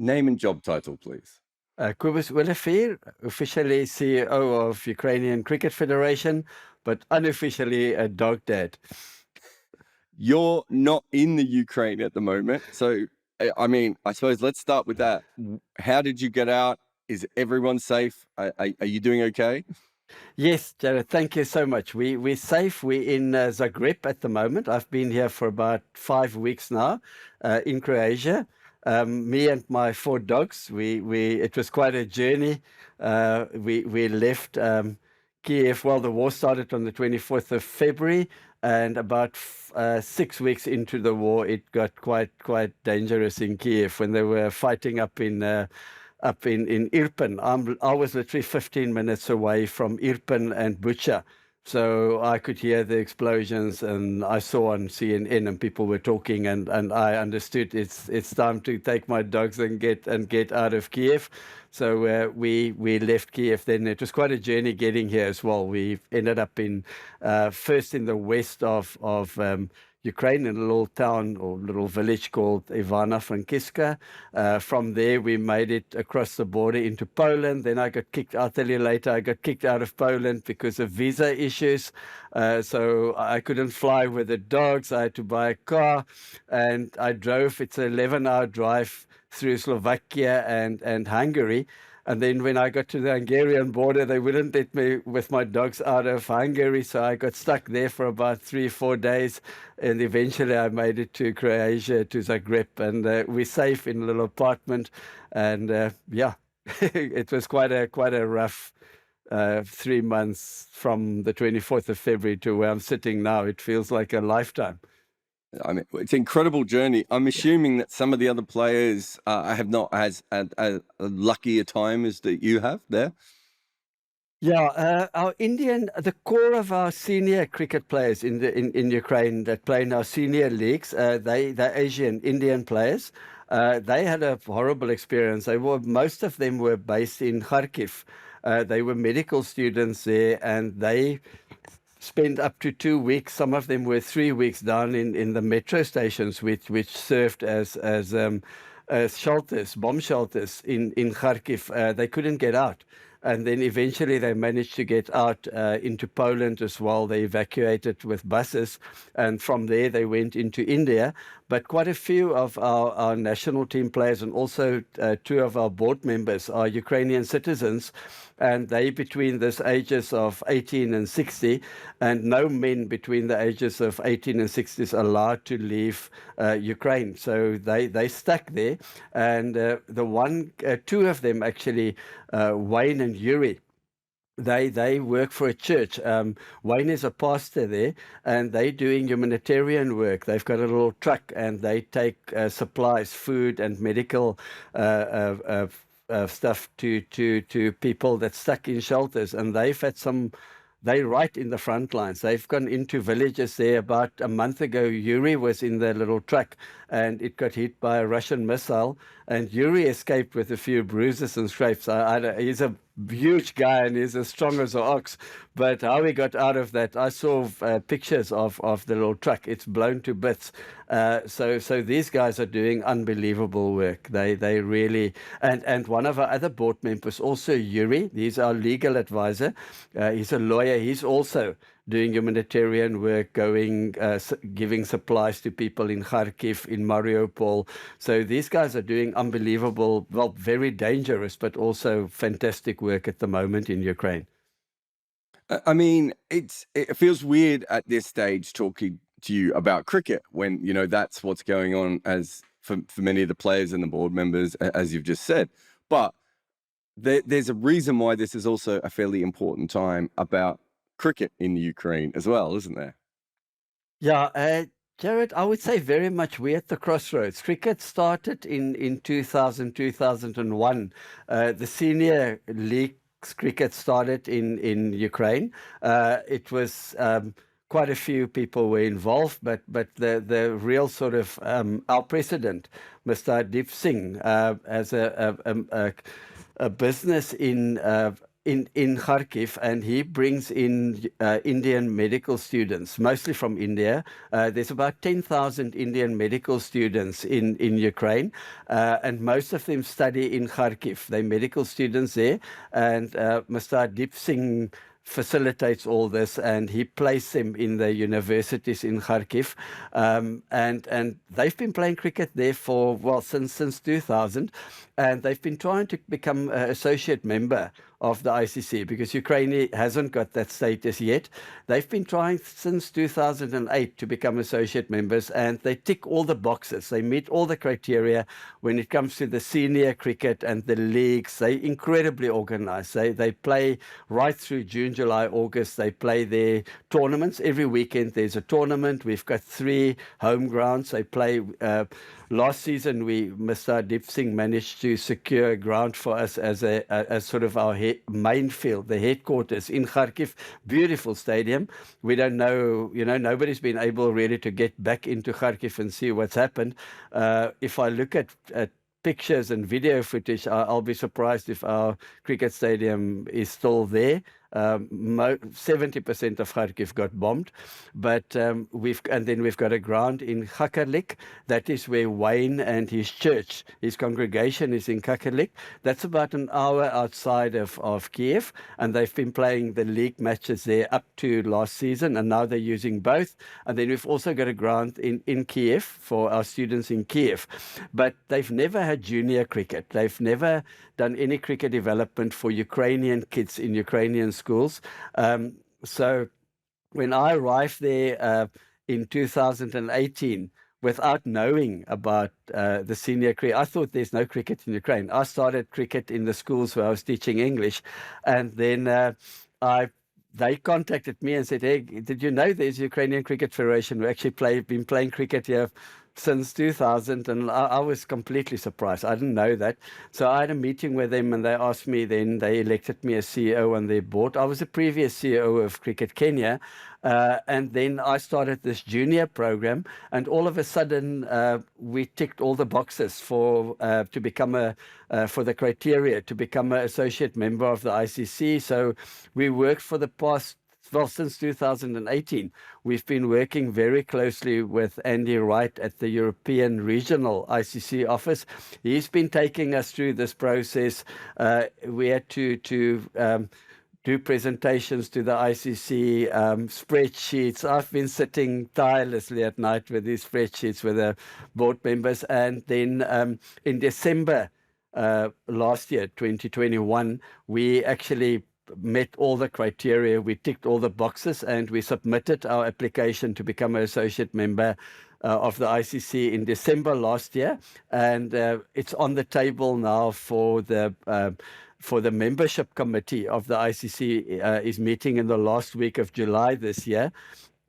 Name and job title, please. Kobus Olivier, officially CEO of Ukrainian Cricket Federation, but unofficially a dog dad. You're not in the Ukraine at the moment. So, I mean, I suppose let's start with that. How did you get out? Is everyone safe? Are you doing okay? Yes, Jarrod, thank you so much. We're safe. We're in Zagreb at the moment. I've been here for about 5 weeks now in Croatia. Me and my 4 dogs. It was quite a journey. We left Kiev. Well, the war started on the 24th of February, and about 6 weeks into the war, it got quite dangerous in Kiev when they were fighting up in Irpin. I was literally 15 minutes away from Irpin and Bucha. So I could hear the explosions, and I saw on CNN and people were talking, and I understood it's time to take my dogs and get out of Kiev. So we left Kiev then. It was quite a journey getting here as well. We ended up in first in the west of Ukraine, in a little town or little village called Ivano-Frankivska. From there, we made it across the border into Poland. Then I got kicked, I'll tell you later, I got kicked out of Poland because of visa issues. So I couldn't fly with the dogs. I had to buy a car, and I drove. It's an 11-hour drive through Slovakia and Hungary. And then when I got to the Hungarian border, they wouldn't let me with my dogs out of Hungary. So I got stuck there for about 3-4 days. And eventually I made it to Croatia, to Zagreb. And we're safe in a little apartment. And yeah, it was quite a rough 3 months from the 24th of February to where I'm sitting now. It feels like a lifetime. I mean, it's an incredible journey. I'm assuming that some of the other players have not as a lucky a time as that you have there. Yeah, the core of our senior cricket players in Ukraine that play in our senior leagues, they're Asian Indian players. They had a horrible experience. Most of them were based in Kharkiv. They were medical students there, and they spent up to 2 weeks. Some of them were 3 weeks down in the metro stations, which served as shelters, bomb shelters in Kharkiv. They couldn't get out. And then eventually they managed to get out into Poland as well. They evacuated with buses, and from there they went into India. But quite a few of our national team players, and also 2 of our board members, are Ukrainian citizens, and they between the ages of 18 and 60, and no men between the ages of 18 and 60 is allowed to leave Ukraine. So they stuck there, and 2 of them actually, Wayne and Yuri, they work for a church. Wayne is a pastor there, and they're doing humanitarian work. They've got a little truck, and they take supplies, food, and medical stuff to people that's stuck in shelters. And they've had they're right in the front lines. They've gone into villages there. About a month ago, Yuri was in the little truck, and it got hit by a Russian missile, and Yuri escaped with a few bruises and scrapes. He's a huge guy, and he's as strong as an ox, but how he got out of that, I saw pictures of the little truck. It's blown to bits. So these guys are doing unbelievable work. They really, and one of our other board members, also Yuri, he's our legal advisor. He's a lawyer. He's also doing humanitarian work, giving supplies to people in Kharkiv, in Mariupol. So these guys are doing unbelievable, well, very dangerous, but also fantastic work at the moment in Ukraine. I mean, it feels weird at this stage talking to you about cricket when, you know, that's what's going on as for many of the players and the board members, as you've just said. But there's a reason why this is also a fairly important time about cricket in the Ukraine as well, isn't there? Yeah, Jarrod, I would say very much we're at the crossroads. Cricket started in 2000, 2001. The senior league cricket started in Ukraine. It was quite a few people were involved, but the real sort of our president, Mr. Deep Singh, as a business in in Kharkiv, and he brings in Indian medical students, mostly from India. There's about 10,000 Indian medical students in Ukraine, and most of them study in Kharkiv. They're medical students there, and Mr. Deep Singh facilitates all this, and he placed them in the universities in Kharkiv, and they've been playing cricket there for, well, since 2000, and they've been trying to become an associate member of the ICC because Ukraine hasn't got that status yet. They've been trying since 2008 to become associate members, and they tick all the boxes. They meet all the criteria when it comes to the senior cricket and the leagues. They're incredibly organized. They play right through June, July, August. They play their tournaments. Every weekend there's a tournament. We've got 3 home grounds. They play. Last season, Mr. Deep Singh managed to secure a ground for us as sort of our main field, the headquarters in Kharkiv. Beautiful stadium. We don't know, nobody's been able really to get back into Kharkiv and see what's happened. If I look at pictures and video footage, I'll be surprised if our cricket stadium is still there. 70% of Kharkiv got bombed, but then we've got a ground in Khakarlik. That is where Wayne and his church, his congregation, is in Khakarlik. That's about an hour outside of Kiev, and they've been playing the league matches there up to last season, and now they're using both. And then we've also got a ground in Kiev for our students in Kiev, but they've never had junior cricket. They've never done any cricket development for Ukrainian kids in Ukrainian schools. So when I arrived there in 2018, without knowing about the senior cricket, I thought there's no cricket in Ukraine. I started cricket in the schools where I was teaching English, and then they contacted me and said, "Hey, did you know there's Ukrainian Cricket Federation? We actually been playing cricket here since 2000, and I was completely surprised. I didn't know that. So I had a meeting with them, and they asked me, then they elected me as CEO on their board. I was a previous CEO of Cricket Kenya, and then I started this junior program, and all of a sudden we ticked all the boxes for to become for the criteria to become an associate member of the ICC. So we worked for the past, well, since 2018, we've been working very closely with Andy Wright at the European Regional ICC office. He's been taking us through this process. We had to do presentations to the ICC, spreadsheets. I've been sitting tirelessly at night with these spreadsheets with the board members. And then in December last year, 2021, we actually met all the criteria. We ticked all the boxes, and we submitted our application to become an associate member of the ICC in December last year, and it's on the table now for the membership committee of the ICC is meeting in the last week of July this year.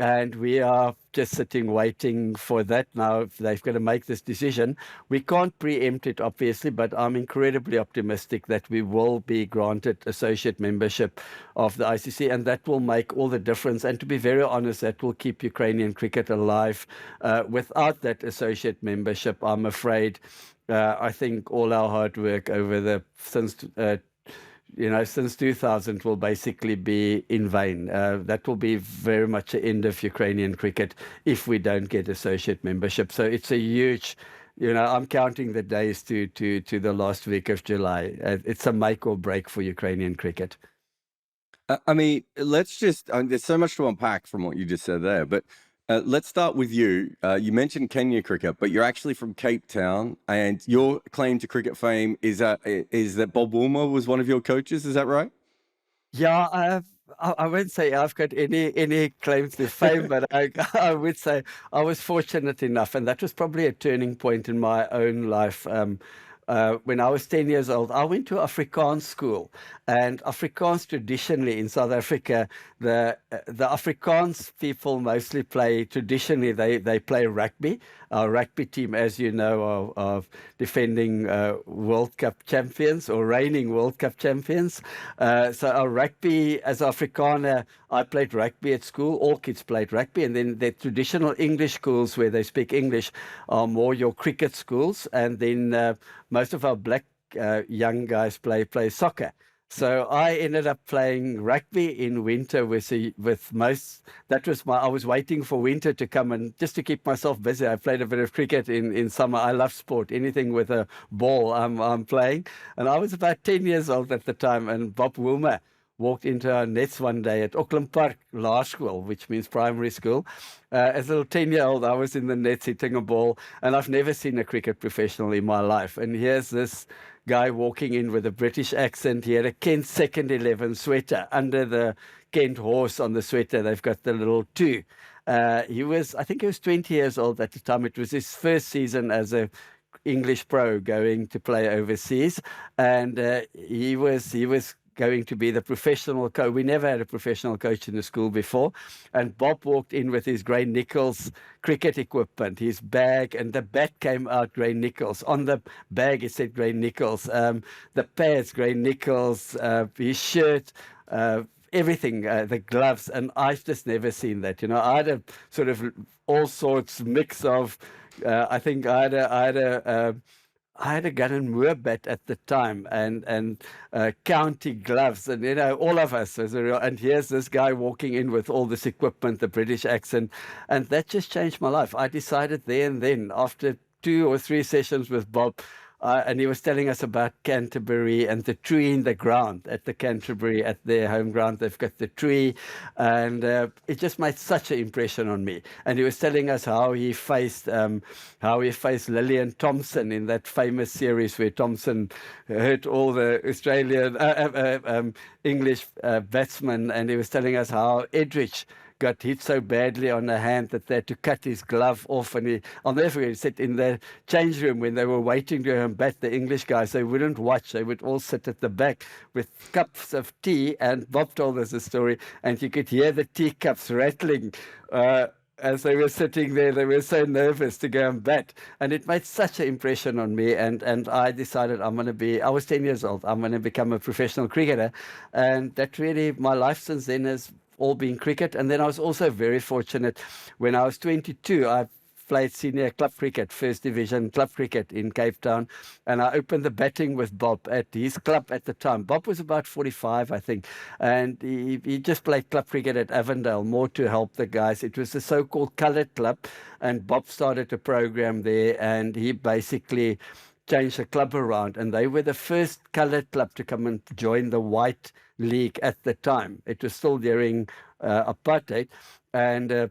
And we are just sitting waiting for that now. They've got to make this decision. We can't preempt it, obviously, but I'm incredibly optimistic that we will be granted associate membership of the ICC, and that will make all the difference. And to be very honest, that will keep Ukrainian cricket alive. Without that associate membership, I'm afraid, I think all our hard work over since 2000 will basically be in vain. That will be very much the end of Ukrainian cricket if we don't get associate membership. So it's a huge, I'm counting the days to the last week of July. It's a make or break for Ukrainian cricket. I mean, let's just, there's so much to unpack from what you just said there, but let's start with you. You mentioned Kenya cricket, but you're actually from Cape Town, and your claim to cricket fame is that Bob Woolmer was one of your coaches. Is that right? Yeah, I wouldn't say I've got any claim to fame, but I would say I was fortunate enough, and that was probably a turning point in my own life. When I was 10 years old, I went to Afrikaans school, and Afrikaans traditionally in South Africa, the Afrikaans people mostly play, traditionally they play rugby. Our rugby team, as you know, are defending World Cup champions or reigning World Cup champions. So our rugby, as Afrikaner, I played rugby at school. All kids played rugby. And then the traditional English schools where they speak English are more your cricket schools. And then most of our black young guys play soccer. So I ended up playing rugby in winter with most. I was waiting for winter to come, and just to keep myself busy, I played a bit of cricket in summer. I love sport. Anything with a ball, I'm playing. And I was about 10 years old at the time, and Bob Woolmer walked into our nets one day at Auckland Park Laerskool, which means primary school. As a little 10-year-old, I was in the nets hitting a ball, and I've never seen a cricket professional in my life. And here's this guy walking in with a British accent. He had a Kent second 11 sweater. Under the Kent horse on the sweater, they've got the little 2. I think he was 20 years old at the time. It was his first season as a English pro going to play overseas, and he was going to be the professional coach. We never had a professional coach in the school before, and Bob walked in with his Gray Nichols cricket equipment, his bag, and the bat came out Gray Nichols. On the bag it said Gray Nichols, the pads Gray Nichols, his shirt, everything, the gloves, and I've just never seen that. I had a sort of all sorts mix of. I think I had a gun and moor bat at the time, and county gloves, and all of us and here's this guy walking in with all this equipment, the British accent, and that just changed my life. I decided there and then, after 2 or 3 sessions with Bob, and he was telling us about Canterbury and the tree in the ground at the Canterbury, at their home ground. They've got the tree, and it just made such an impression on me. And he was telling us how he faced Lillian Thompson in that famous series where Thompson hurt all the Australian English batsmen, and he was telling us how Edrich got hit so badly on the hand that they had to cut his glove off. And I'll never forget, he said in the change room when they were waiting to bat, the English guys, they wouldn't watch. They would all sit at the back with cups of tea. And Bob told us a story, and you could hear the teacups rattling as they were sitting there. They were so nervous to go and bat. And it made such an impression on me. And I decided I was 10 years old, I'm going to become a professional cricketer. And that really, my life since then has all been cricket. And then I was also very fortunate. When I was 22, I played senior club cricket, first division club cricket in Cape Town, and I opened the batting with Bob at his club at the time. Bob was about 45, I think, and he just played club cricket at Avondale, more to help the guys. It was the so-called coloured club, and Bob started a program there, and he basically changed the club around, and they were the first coloured club to come and join the white league at the time. It was still during apartheid, and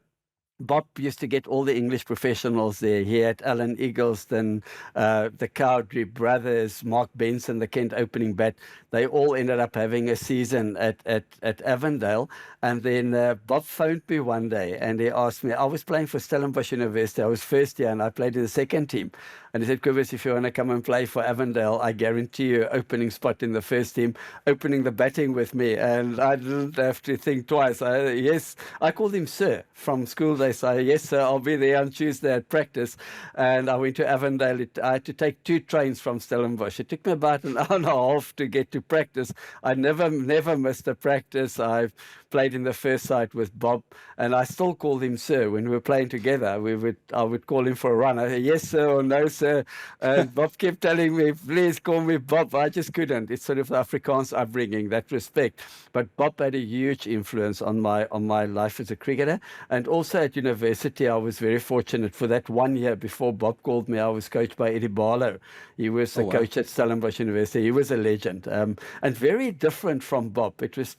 Bob used to get all the English professionals there. He had Alan Eagleston, the Cowdrey brothers, Mark Benson, the Kent opening bat. They all ended up having a season at Avondale. And then Bob phoned me one day and he asked me, I was playing for Stellenbosch University. I was first year and I played in the second team. And he said, Kobus, if you want to come and play for Avondale, I guarantee you opening spot in the first team, opening the batting with me. And I didn't have to think twice. I called him Sir from school days. Yes, sir, I'll be there on Tuesday at practice. And I went to Avondale. I had to take 2 trains from Stellenbosch. It took me about an hour and a half to get to practice. I never missed a practice. I've played in the first side with Bob, and I still called him Sir when we were playing together. I would call him for a run. I said, yes, sir, or no, sir. And Bob kept telling me, please call me Bob. I just couldn't. It's sort of the Afrikaans upbringing, that respect. But Bob had a huge influence on my life as a cricketer. And also at university, I was very fortunate. For that 1 year before Bob called me, I was coached by Eddie Barlow. He was a coach at Stellenbosch University. He was a legend, and very different from Bob. It was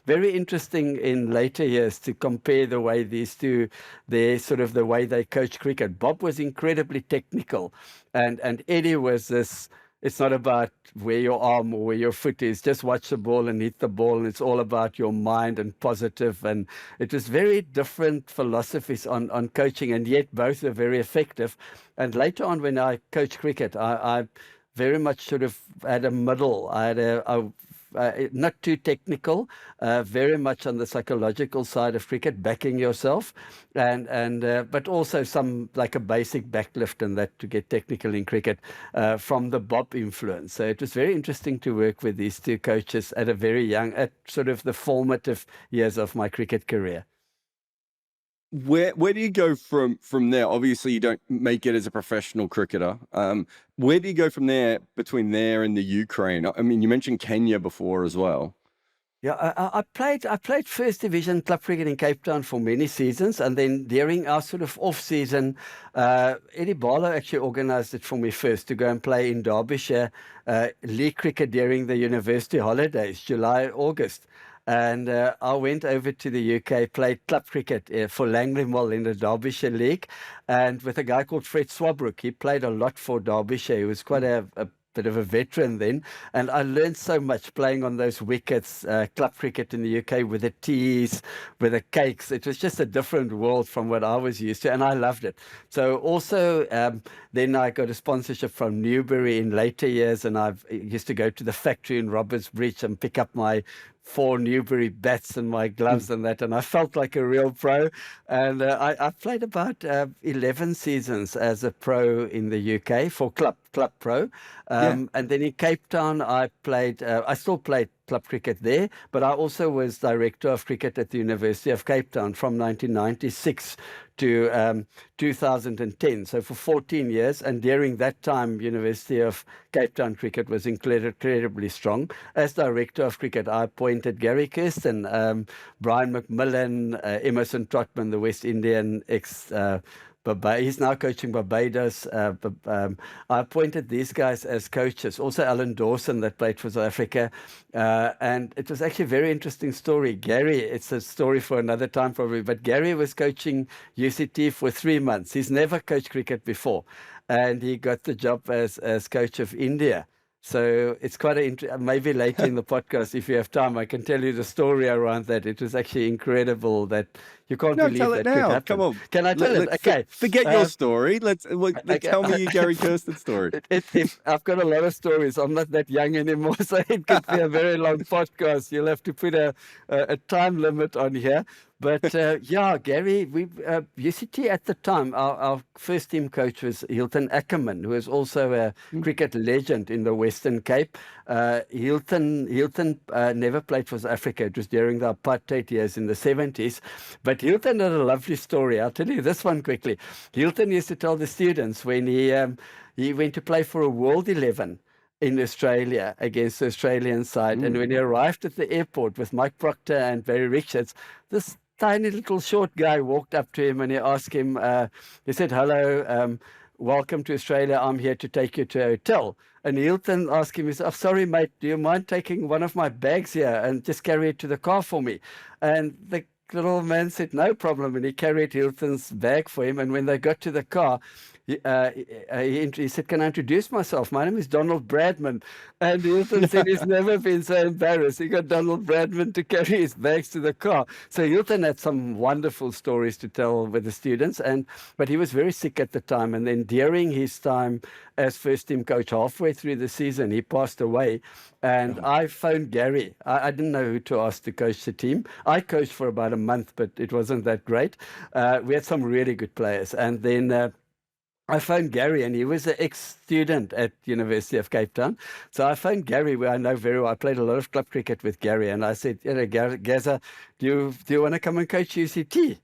very interesting in later years to compare the way these two, the way they coach cricket. Bob was incredibly technical, and Eddie was this. It's not about where your arm or where your foot is. Just watch the ball and hit the ball. And it's all about your mind and positive. And it was very different philosophies on coaching, and yet both were very effective. And later on, when I coached cricket, I very much sort of had a middle. I had not too technical, very much on the psychological side of cricket, backing yourself, but also some like a basic backlift and that to get technical in cricket from the Bob influence. So it was very interesting to work with these two coaches at sort of the formative years of my cricket career. Where do you go from there? Obviously, you don't make it as a professional cricketer. Where do you go from there, between there and the Ukraine? I mean, you mentioned Kenya before as well. Yeah, I played first division club cricket in Cape Town for many seasons, and then during our sort of off season, Eddie Barlow actually organised it for me first to go and play in Derbyshire league cricket during the university holidays, July, August. And I went over to the UK, played club cricket for Langley Mall in the Derbyshire League, and with a guy called Fred Swabrook. He played a lot for Derbyshire. He was quite a bit of a veteran then, and I learned so much playing on those wickets, club cricket in the UK with the teas, with the cakes. It was just a different world from what I was used to, and I loved it. So also, then I got a sponsorship from Newbury in later years, and I used to go to the factory in Roberts Bridge and pick up my 4 Newbury bats and my gloves and that, and I felt like a real pro. And I played about 11 seasons as a pro in the UK for club pro. And then in Cape Town, I still played club cricket there, but I also was director of cricket at the University of Cape Town from 1996 to 2010. So for 14 years, and during that time, University of Cape Town cricket was incredibly strong. As director of cricket, I appointed Gary Kirsten, Brian McMillan, Emerson Trotman, the West Indian ex. He's now coaching Barbados. I appointed these guys as coaches. Also Alan Dawson, that played for South Africa. And it was actually a very interesting story. Gary, it's a story for another time probably, but Gary was coaching UCT for 3 months. He's never coached cricket before. And he got the job as coach of India. So it's quite maybe later in the podcast, if you have time, I can tell you the story around that. It was actually incredible that you can't believe tell that it could now. happen. Come on. Can I tell it? Okay. Forget your story. Let's tell me your Gary Kirsten story. I've got a lot of stories. I'm not that young anymore, so it could be a very long podcast. You'll have to put a time limit on here. But yeah, Gary, UCT at the time, our first team coach was Hilton Ackerman, who is also a cricket legend in the Western Cape. Hilton never played for South Africa. It was during the Apartheid years in the 70s. But Hilton had a lovely story. I'll tell you this one quickly. Hilton used to tell the students when he went to play for a World 11 in Australia against the Australian side. And when he arrived at the airport with Mike Proctor and Barry Richards, this tiny little short guy walked up to him and he asked him, he said, "Hello, welcome to Australia. I'm here to take you to a hotel." And Hilton asked him, he said, "Oh, sorry, mate, do you mind taking one of my bags here and just carry it to the car for me?" And the little man said, "No problem." And he carried Hilton's bag for him. And when they got to the car, he said, "Can I introduce myself? My name is Donald Bradman." And Hilton said he's never been so embarrassed. He got Donald Bradman to carry his bags to the car. So Hilton had some wonderful stories to tell with the students. But he was very sick at the time. And then during his time as first team coach, halfway through the season, he passed away. And I phoned Gary. I didn't know who to ask to coach the team. I coached for about a month, but it wasn't that great. We had some really good players. And then I phoned Gary, and he was an ex-student at University of Cape Town. So I phoned Gary, where I know very well. I played a lot of club cricket with Gary, and I said, "Gaza, do you want to come and coach UCT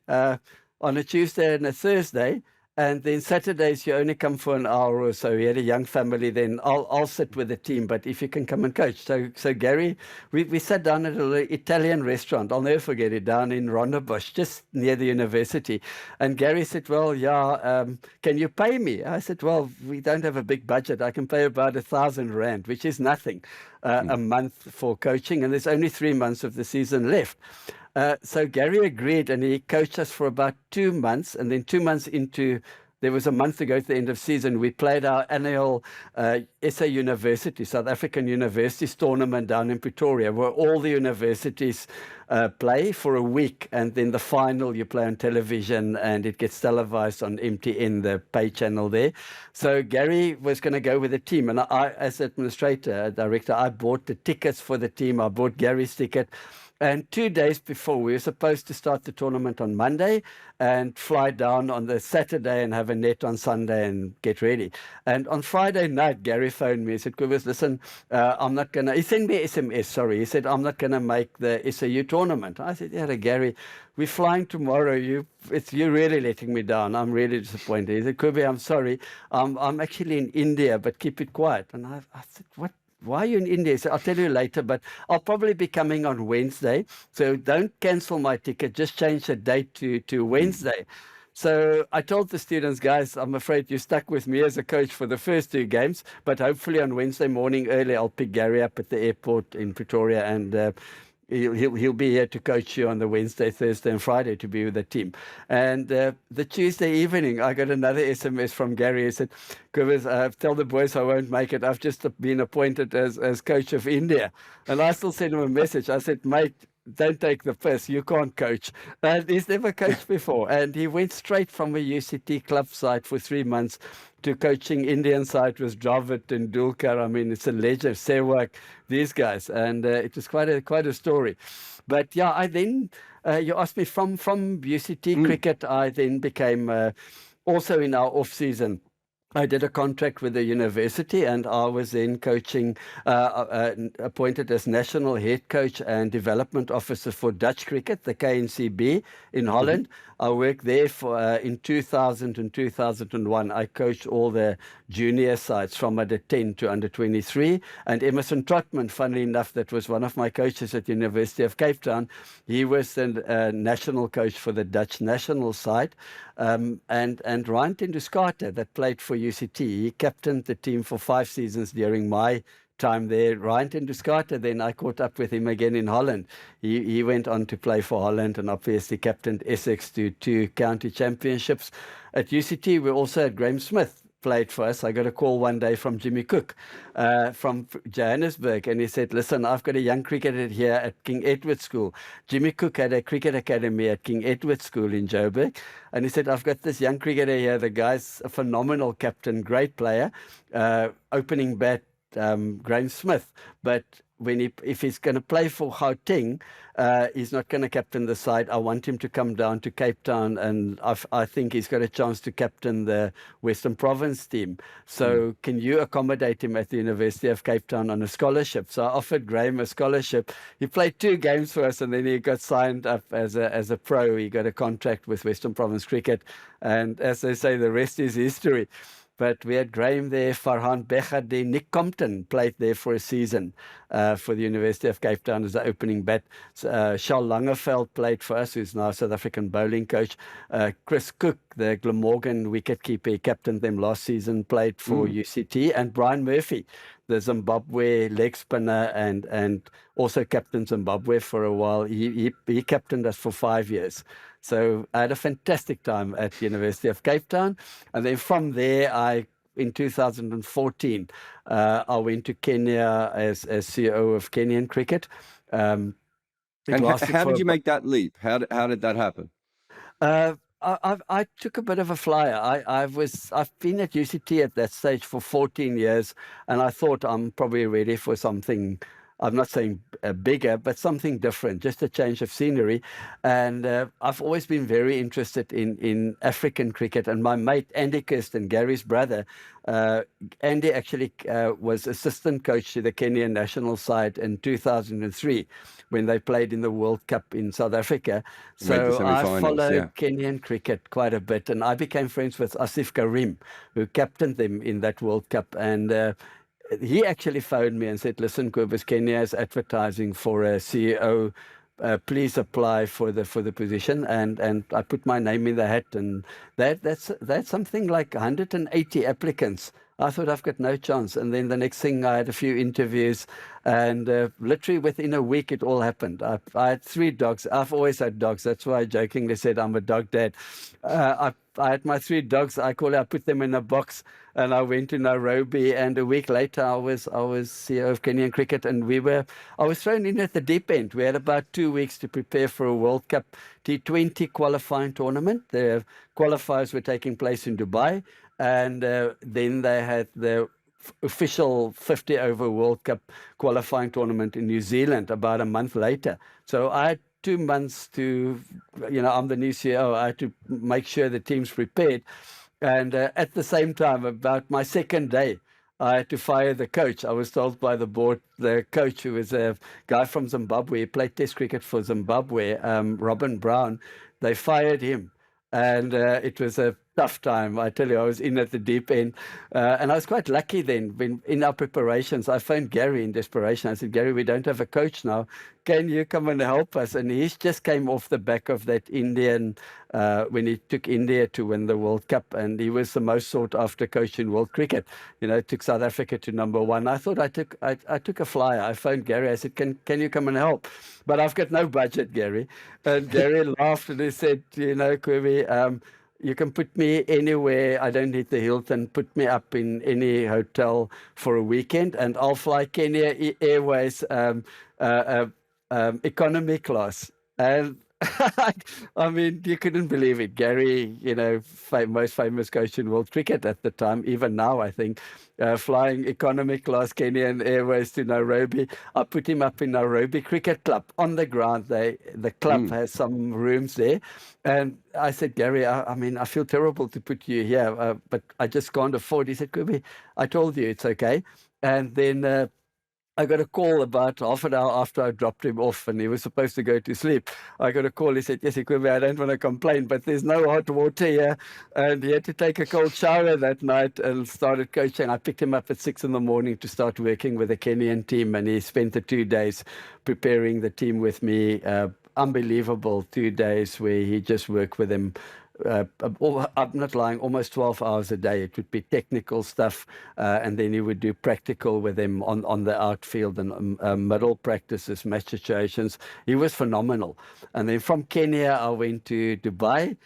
on a Tuesday and a Thursday? And then Saturdays you only come for an hour or so." He had a young family then. I'll sit with the team, but if you can come and coach. So Gary, we sat down at an Italian restaurant. I'll never forget it, down in Rondebosch, just near the university. And Gary said, "Well, yeah, can you pay me?" I said, "Well, we don't have a big budget. I can pay about 1,000 rand, which is nothing, a month for coaching. And there's only 3 months of the season left." So Gary agreed, and he coached us for about 2 months. And then 2 months into, there was a month to go to the end of season, we played our annual SA University, South African Universities tournament down in Pretoria, where all the universities play for a week. And then the final you play on television, and it gets televised on MTN, the pay channel there. So Gary was going to go with the team. And I, as administrator, director, I bought the tickets for the team. I bought Gary's ticket. And 2 days before, we were supposed to start the tournament on Monday and fly down on the Saturday and have a net on Sunday and get ready. And on Friday night, Gary phoned me. He said, Kobus, listen, I'm not going to, he sent me an SMS, sorry. He said, I'm not going to make the SAU tournament. I said, yeah, Gary, we're flying tomorrow. You're really letting me down. I'm really disappointed. He said, Kobus, I'm sorry. I'm actually in India, but keep it quiet. And I said, what? Why are you in India? So I'll tell you later, but I'll probably be coming on Wednesday. So don't cancel my ticket. Just change the date to Wednesday. So I told the students, guys, I'm afraid you're stuck with me as a coach for the first 2 games, but hopefully on Wednesday morning early, I'll pick Gary up at the airport in Pretoria, and he'll be here to coach you on the Wednesday, Thursday, and Friday to be with the team. And the Tuesday evening, I got another SMS from Gary. He said, Kobus, tell the boys I won't make it. I've just been appointed as coach of India. And I still sent him a message. I said, mate, don't take the piss. You can't coach. And he's never coached before. And he went straight from a UCT club side for 3 months to coaching Indian side with Jarrod and Dulkar. I mean, it's a legend, Sehwag, these guys. And it was quite a story. But yeah, I then, you asked me from UCT cricket, I then became also in our off season. I did a contract with the university, and I was then coaching, appointed as national head coach and development officer for Dutch cricket, the KNCB in Holland. I worked there for in 2000 and 2001. I coached all the junior sides from under 10 to under 23. And Emerson Trotman, funnily enough, that was one of my coaches at the University of Cape Town. He was the national coach for the Dutch national side. And Ryan Tenduskate, that played for UCT, he captained the team for 5 seasons during my time there. Ryan Tenduskate, then I caught up with him again in Holland. He went on to play for Holland and obviously captained Essex to 2 county championships. At UCT, we also had Graham Smith played for us. I got a call one day from Jimmy Cook from Johannesburg, and he said, listen, I've got a young cricketer here at King Edward School. Jimmy Cook had a cricket academy at King Edward School in Joburg, and he said, I've got this young cricketer here. The guy's a phenomenal captain, great player, opening bat, Graham Smith, but if he's going to play for Gauteng, he's not going to captain the side. I want him to come down to Cape Town, and I think he's got a chance to captain the Western Province team. So can you accommodate him at the University of Cape Town on a scholarship? So I offered Graham a scholarship. He played 2 games for us, and then he got signed up as a pro. He got a contract with Western Province Cricket, and as they say, the rest is history. But we had Graham there, Farhan Bekhar there, Nick Compton played there for a season for the University of Cape Town as the opening bat. Charles Langeveld played for us, who's now a South African bowling coach. Chris Cook, the Glamorgan wicketkeeper, he captained them last season, played for UCT. And Brian Murphy, the Zimbabwe leg spinner, and also captained Zimbabwe for a while. He captained us for 5 years. So I had a fantastic time at the University of Cape Town. And then from there, in 2014, I went to Kenya as CEO of Kenyan Cricket. And how did you make that leap? How did that happen? I took a bit of a flyer. I've been at UCT at that stage for 14 years, and I thought I'm probably ready for something. I'm not saying bigger, but something different, just a change of scenery. And I've always been very interested in African cricket. And my mate, Andy Kirsten, Gary's brother, Andy actually was assistant coach to the Kenyan national side in 2003 when they played in the World Cup in South Africa. So I followed Kenyan cricket quite a bit. And I became friends with Asif Karim, who captained them in that World Cup. And he actually phoned me and said, listen, Kobus, Kenya is advertising for a CEO. Please apply for the position. And I put my name in the hat, and that's something like 180 applicants. I thought I've got no chance. And then the next thing, I had a few interviews, and literally within a week, it all happened. I had 3 dogs. I've always had dogs. That's why I jokingly said I'm a dog dad. I had my 3 dogs. I put them in a box, and I went to Nairobi. And a week later, I was CEO of Kenyan Cricket, and I was thrown in at the deep end. We had about 2 weeks to prepare for a World Cup T20 qualifying tournament. The qualifiers were taking place in Dubai. And then they had the official 50-over World Cup qualifying tournament in New Zealand about a month later. So I had 2 months to, I'm the new CEO. I had to make sure the team's prepared. And at the same time, about my second day, I had to fire the coach. I was told by the board, the coach, who was a guy from Zimbabwe, he played Test cricket for Zimbabwe, Robin Brown, they fired him. And it was a tough time. I tell you, I was in at the deep end. And I was quite lucky then. When in our preparations, I phoned Gary in desperation. I said, Gary, we don't have a coach now. Can you come and help us? And he just came off the back of that Indian, when he took India to win the World Cup. And he was the most sought after coach in world cricket. Took South Africa to #1. I thought I took a flyer. I phoned Gary. I said, can you come and help? But I've got no budget, Gary. And Gary laughed and he said, Kobus, you can put me anywhere. I don't need the Hilton. Put me up in any hotel for a weekend, and I'll fly Kenya Airways economy class. And I mean, you couldn't believe it. Gary, most famous coach in world cricket at the time, even now, I think, flying economy class Kenyan Airways to Nairobi. I put him up in Nairobi Cricket Club on the ground. The club has some rooms there. And I said, Gary, I feel terrible to put you here, but I just can't afford. He said, Kobus, I told you it's okay. And then I got a call about half an hour after I dropped him off and he was supposed to go to sleep. I got a call. He said, yes, Kobus, I don't want to complain, but there's no hot water here. And he had to take a cold shower that night and started coaching. I picked him up at 6 a.m. to start working with the Kenyan team. And he spent the 2 days preparing the team with me. Unbelievable 2 days where he just worked with them. I'm not lying, almost 12 hours a day. It would be technical stuff, and then he would do practical with them on the outfield and middle practices, match situations. He was phenomenal. And then from Kenya, I went to Dubai.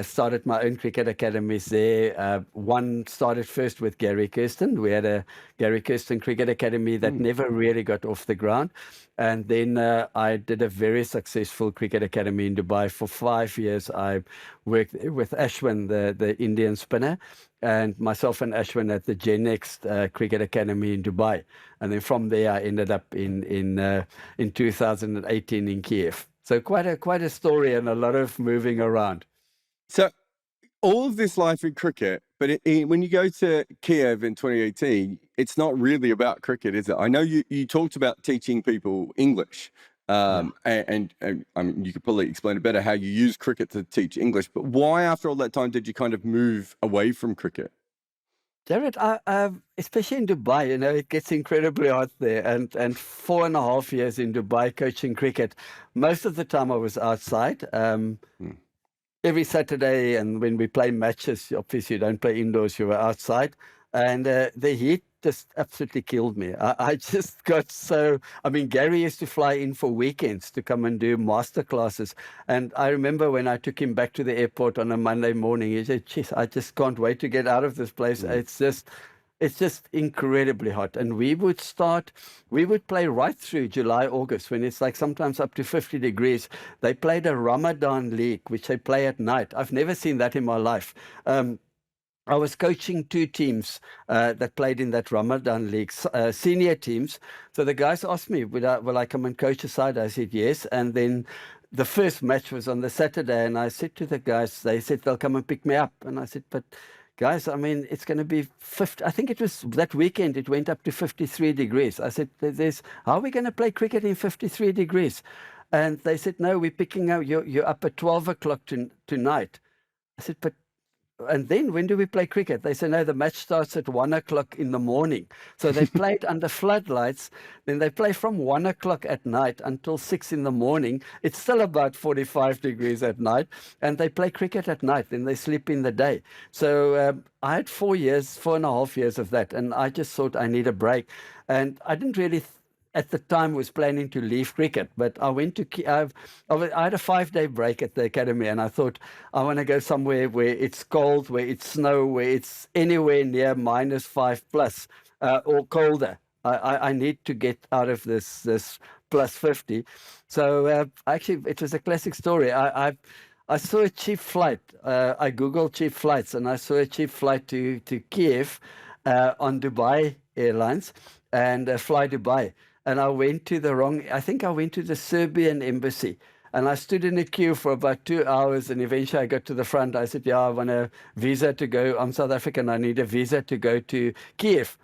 Started my own cricket academies there. One started first with Gary Kirsten. We had a Gary Kirsten Cricket Academy that never really got off the ground. And then I did a very successful cricket academy in Dubai for 5 years. I worked with Ashwin, the Indian spinner, and myself and Ashwin at the Gen-Next Cricket Academy in Dubai. And then from there, I ended up in 2018 in Kiev. So quite a story and a lot of moving around. So all of this life in cricket, but when you go to Kiev in 2018, it's not really about cricket, is it? I know you talked about teaching people English, and I mean, you could probably explain it better how you use cricket to teach English, but why after all that time did you kind of move away from cricket? Jarrod, especially in Dubai, it gets incredibly hot there. And 4.5 years in Dubai coaching cricket, most of the time I was outside. Every Saturday, and when we play matches, obviously you don't play indoors, you were outside. And the heat just absolutely killed me. I just got so... I mean, Gary used to fly in for weekends to come and do master classes. And I remember when I took him back to the airport on a Monday morning, he said, geez, I just can't wait to get out of this place. It's just incredibly hot. And we would play right through July, August, when it's like sometimes up to 50 degrees. They played a Ramadan league, which they play at night. I've never seen that in my life. I was coaching 2 teams that played in that Ramadan league, senior teams. So the guys asked me, will I come and coach a side? I said, yes. And then the first match was on the Saturday. And I said to the guys, they said, they'll come and pick me up. And I said, but guys, I mean, it's going to be 50. I think it was that weekend, it went up to 53 degrees. I said, how are we going to play cricket in 53 degrees? And they said, no, we're picking up, you're up at 12 o'clock tonight. I said, but... And then when do we play cricket? They say, no, the match starts at 1 o'clock in the morning. So they played under floodlights. Then they play from 1 o'clock at night until 6 in the morning. It's still about 45 degrees at night. And they play cricket at night. Then they sleep in the day. So I had 4.5 years of that. And I just thought I need a break. And I didn't really... at the time was planning to leave cricket, but I went to, I had a 5-day break at the academy and I thought I want to go somewhere where it's cold, where it's snow, where it's anywhere near -5 plus or colder. I need to get out of this +50. So actually it was a classic story. I saw a cheap flight. I Googled cheap flights and I saw a cheap flight to Kiev. on Dubai Airlines and Fly Dubai. And I went to I think I went to the Serbian embassy. And I stood in a queue for about 2 hours, and eventually I got to the front. I said, yeah, I want a visa to go. I'm South African. I need a visa to go to Kiev.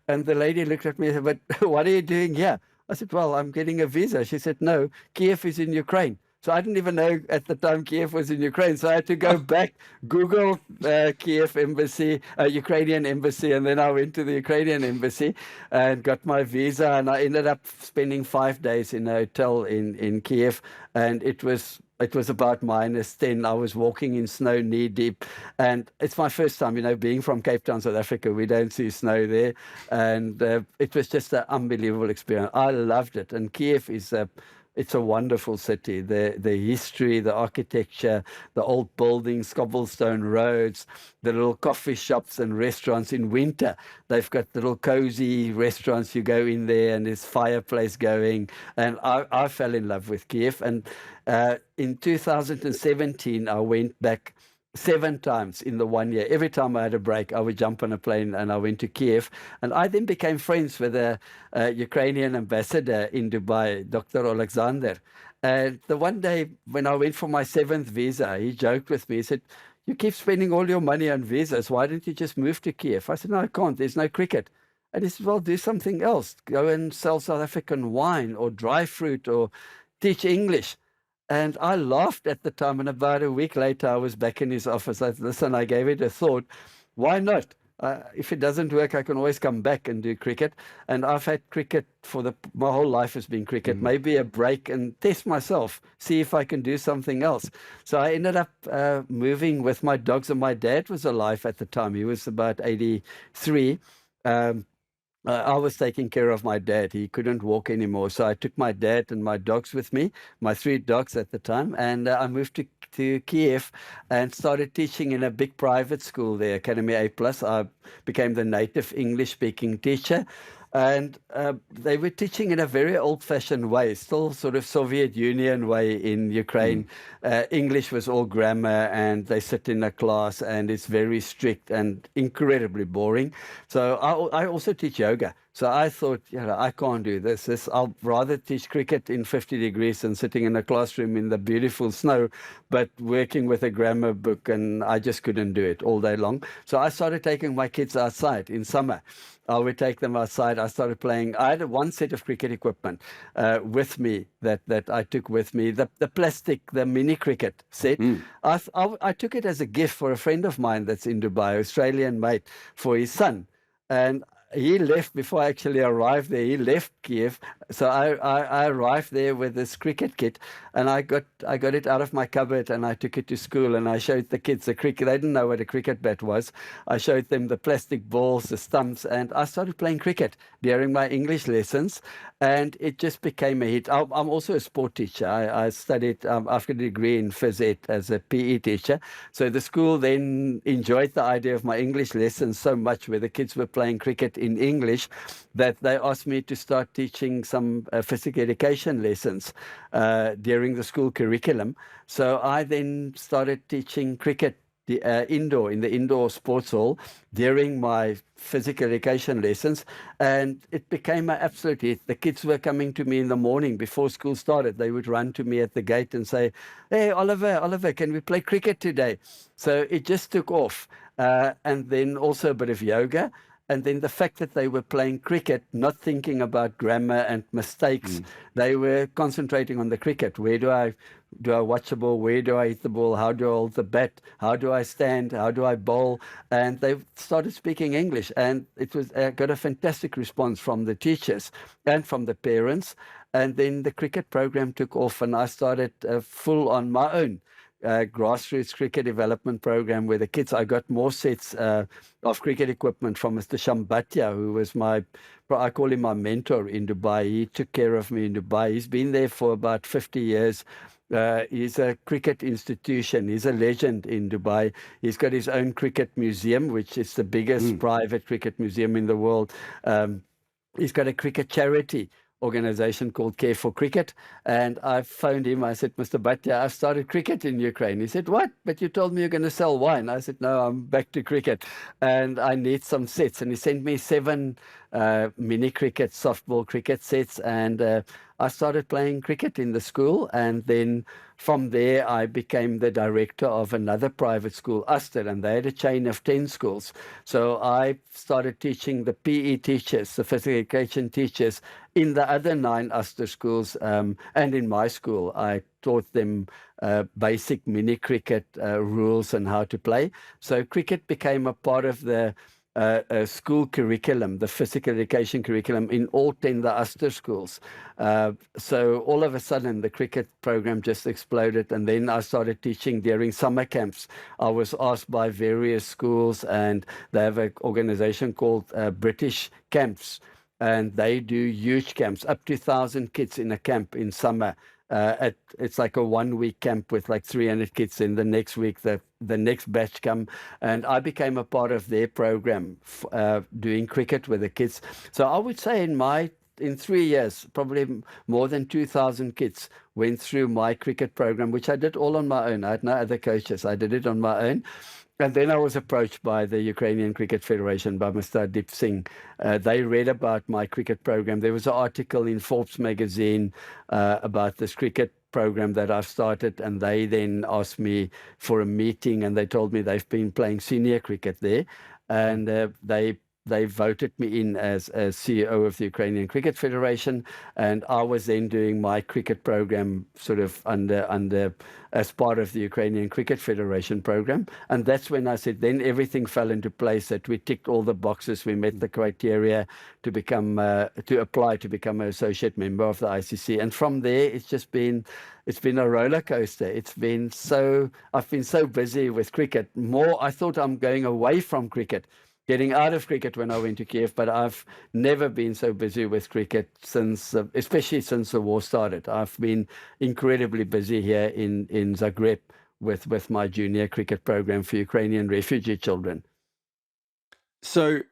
And the lady looked at me and said, but what are you doing here? I said, well, I'm getting a visa. She said, no, Kiev is in Ukraine. So I didn't even know at the time Kiev was in Ukraine. So I had to go back, Google Kiev embassy, Ukrainian embassy, and then I went to the Ukrainian embassy and got my visa. And I ended up spending 5 days in a hotel in Kiev. And it was about -10. I was walking in snow knee deep. And it's my first time, being from Cape Town, South Africa. We don't see snow there. And it was just an unbelievable experience. I loved it. And Kiev it's a wonderful city. The history, the architecture, the old buildings, cobblestone roads, the little coffee shops and restaurants in winter. They've got little cozy restaurants. You go in there and there's fireplace going. And I fell in love with Kiev. And in 2017, I went back 7 times in the 1 year. Every time I had a break, I would jump on a plane and I went to Kiev. And I then became friends with the Ukrainian ambassador in Dubai, Dr. Alexander. And the one day when I went for my 7th visa, he joked with me. He said, you keep spending all your money on visas. Why don't you just move to Kiev? I said, no, I can't. There's no cricket. And he said, well, do something else. Go and sell South African wine or dry fruit or teach English. And I laughed at the time, and about a week later, I was back in his office. I said, listen, I gave it a thought. Why not? If it doesn't work, I can always come back and do cricket. And I've had cricket my whole life has been cricket. Maybe a break and test myself, see if I can do something else. So I ended up moving with my dogs, and my dad was alive at the time. He was about 83. I was taking care of my dad. He couldn't walk anymore. So I took my dad and my dogs with me, my 3 dogs at the time, and I moved to Kiev and started teaching in a big private school there, Academy A+. I became the native English-speaking teacher. And they were teaching in a very old-fashioned way, still sort of Soviet Union way in Ukraine. English was all grammar, and they sit in a class, and it's very strict and incredibly boring. So I also teach yoga. So I thought, I can't do this. I'll rather teach cricket in 50 degrees than sitting in a classroom in the beautiful snow, but working with a grammar book, and I just couldn't do it all day long. So I started taking my kids outside in summer. I would take them outside. I started playing. I had 1 set of cricket equipment with me that I took with me, the plastic, the mini cricket set. I took it as a gift for a friend of mine that's in Dubai, Australian mate, for his son. And he left before I actually arrived there. He left Kiev. So I arrived there with this cricket kit, and I got it out of my cupboard, and I took it to school, and I showed the kids the cricket. They didn't know what a cricket bat was. I showed them the plastic balls, the stumps, and I started playing cricket during my English lessons, and it just became a hit. I'm also a sport teacher. I studied, I've got a degree in phys ed as a PE teacher. So the school then enjoyed the idea of my English lessons so much, where the kids were playing cricket in English, that they asked me to start teaching some physical education lessons during the school curriculum. So I then started teaching cricket in the indoor sports hall during my physical education lessons, and it became an absolute hit. The kids were coming to me in the morning before school started. They would run to me at the gate and say, hey, Oliver, can we play cricket today? So it just took off. And then also a bit of yoga. And then the fact that they were playing cricket, not thinking about grammar and mistakes, they were concentrating on the cricket. Where do I watch the ball? Where do I hit the ball? How do I hold the bat? How do I stand? How do I bowl? And they started speaking English. And it was got a fantastic response from the teachers and from the parents. And then the cricket program took off, and I started full on my own grassroots cricket development program where the kids, I got more sets of cricket equipment from Mr. Shambatia, who was I call him my mentor in Dubai. He took care of me in Dubai. He's been there for about 50 years. He's a cricket institution. He's a legend in Dubai. He's got his own cricket museum, which is the biggest private cricket museum in the world. He's got a cricket charity organization called Care for Cricket. And I phoned him. I said, Mr. Bhattacharya, I've started cricket in Ukraine. He said, what? But you told me you're going to sell wine. I said, no, I'm back to cricket. And I need some sets. And he sent me 7 mini cricket, softball cricket sets. And I started playing cricket in the school. And then from there, I became the director of another private school, Uster, and they had a chain of 10 schools. So I started teaching the PE teachers, the physical education teachers, in the other 9 Uster schools, and in my school. I taught them basic mini cricket rules and how to play. So cricket became a part of the school curriculum, the physical education curriculum in all 10 the Uster schools. So all of a sudden, the cricket program just exploded. And then I started teaching during summer camps. I was asked by various schools, and they have an organization called British Camps. And they do huge camps, up to 1,000 kids in a camp in summer. It's like a 1-week camp with like 300 kids. In the next week, the next batch come, and I became a part of their program, doing cricket with the kids. So I would say in 3 years, probably more than 2,000 kids went through my cricket program, which I did all on my own. I had no other coaches. I did it on my own. And then I was approached by the Ukrainian Cricket Federation, by Mr. Deep Singh. They read about my cricket program. There was an article in Forbes magazine about this cricket program that I've started, and they then asked me for a meeting, and they told me they've been playing senior cricket there, and they voted me in as CEO of the Ukrainian Cricket Federation, and I was then doing my cricket program sort of under as part of the Ukrainian Cricket Federation program. And that's when I said, then everything fell into place, that we ticked all the boxes, we met the criteria to become to apply to become an associate member of the ICC. And from there, it's been a roller coaster. I've been so busy with cricket. I thought I'm going away from cricket, getting out of cricket when I went to Kiev, but I've never been so busy with cricket especially since the war started. I've been incredibly busy here in Zagreb with my junior cricket program for Ukrainian refugee children. So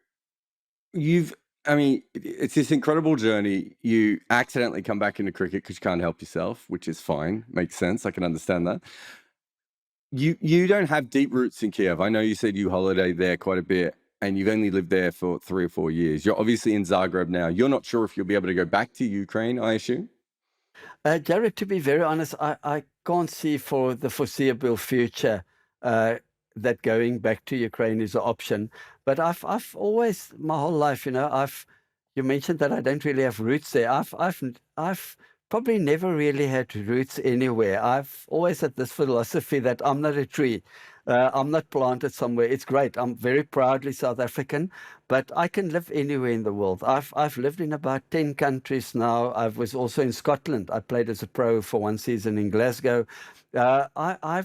it's this incredible journey. You accidentally come back into cricket because you can't help yourself, which is fine. Makes sense. I can understand that. You don't have deep roots in Kiev. I know you said you holiday there quite a bit, and you've only lived there for 3 or 4 years. You're obviously in Zagreb now. You're not sure if you'll be able to go back to Ukraine, I assume? Jarrod, to be very honest, I can't see for the foreseeable future that going back to Ukraine is an option. But I've always, my whole life, you mentioned that I don't really have roots there. I've probably never really had roots anywhere. I've always had this philosophy that I'm not a tree. I'm not planted somewhere. It's great. I'm very proudly South African, but I can live anywhere in the world. I've lived in about 10 countries now. I was also in Scotland. I played as a pro for 1 season in Glasgow. I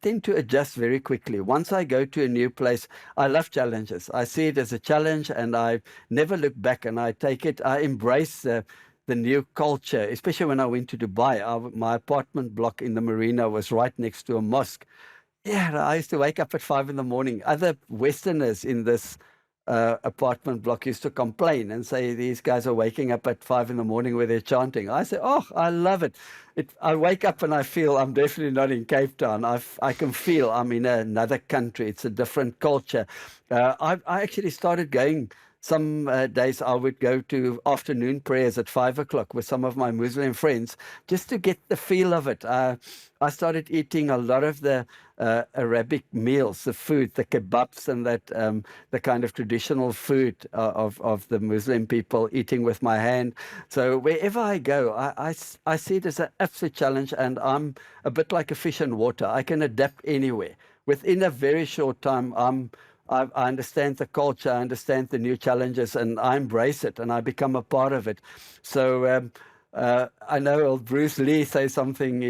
tend to adjust very quickly. Once I go to a new place, I love challenges. I see it as a challenge, and I never look back, and I take it. I embrace the new culture, especially when I went to Dubai. My apartment block in the marina was right next to a mosque. Yeah, I used to wake up at 5 in the morning. Other Westerners in this apartment block used to complain and say, these guys are waking up at 5 in the morning where they're chanting. I say, oh, I love it. I wake up and I feel I'm definitely not in Cape Town. I can feel I'm in another country. It's a different culture. I actually started going. Some days I would go to afternoon prayers at 5 o'clock with some of my Muslim friends just to get the feel of it. I started eating a lot of the Arabic meals, the food, the kebabs, and that the kind of traditional food of the Muslim people, eating with my hand. So wherever I go, I see it as an absolute challenge, and I'm a bit like a fish in water. I can adapt anywhere. Within a very short time, I understand the culture, I understand the new challenges, and I embrace it, and I become a part of it. So I know old Bruce Lee he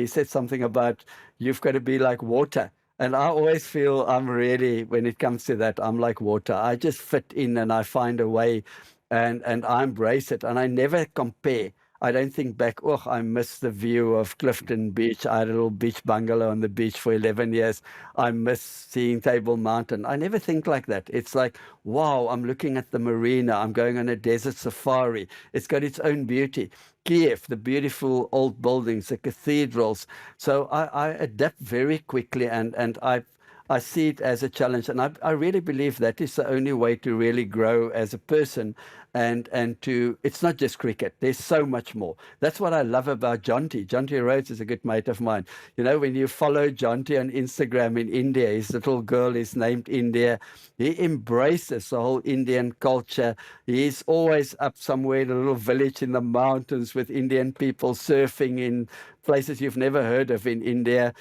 said something about you've got to be like water. And I always feel when it comes to that, I'm like water. I just fit in, and I find a way, and I embrace it, and I never compare. I don't think back, oh, I miss the view of Clifton Beach. I had a little beach bungalow on the beach for 11 years. I miss seeing Table Mountain. I never think like that. It's like, wow, I'm looking at the marina. I'm going on a desert safari. It's got its own beauty. Kiev, the beautiful old buildings, the cathedrals. So I adapt very quickly, and I see it as a challenge, and I really believe that is the only way to really grow as a person, and to, it's not just cricket. There's so much more. That's what I love about Jonty. Jonty Rhodes is a good mate of mine. You know, when you follow Jonty on Instagram in India, his little girl is named India. He embraces the whole Indian culture. He's always up somewhere in a little village in the mountains with Indian people surfing in places you've never heard of in India.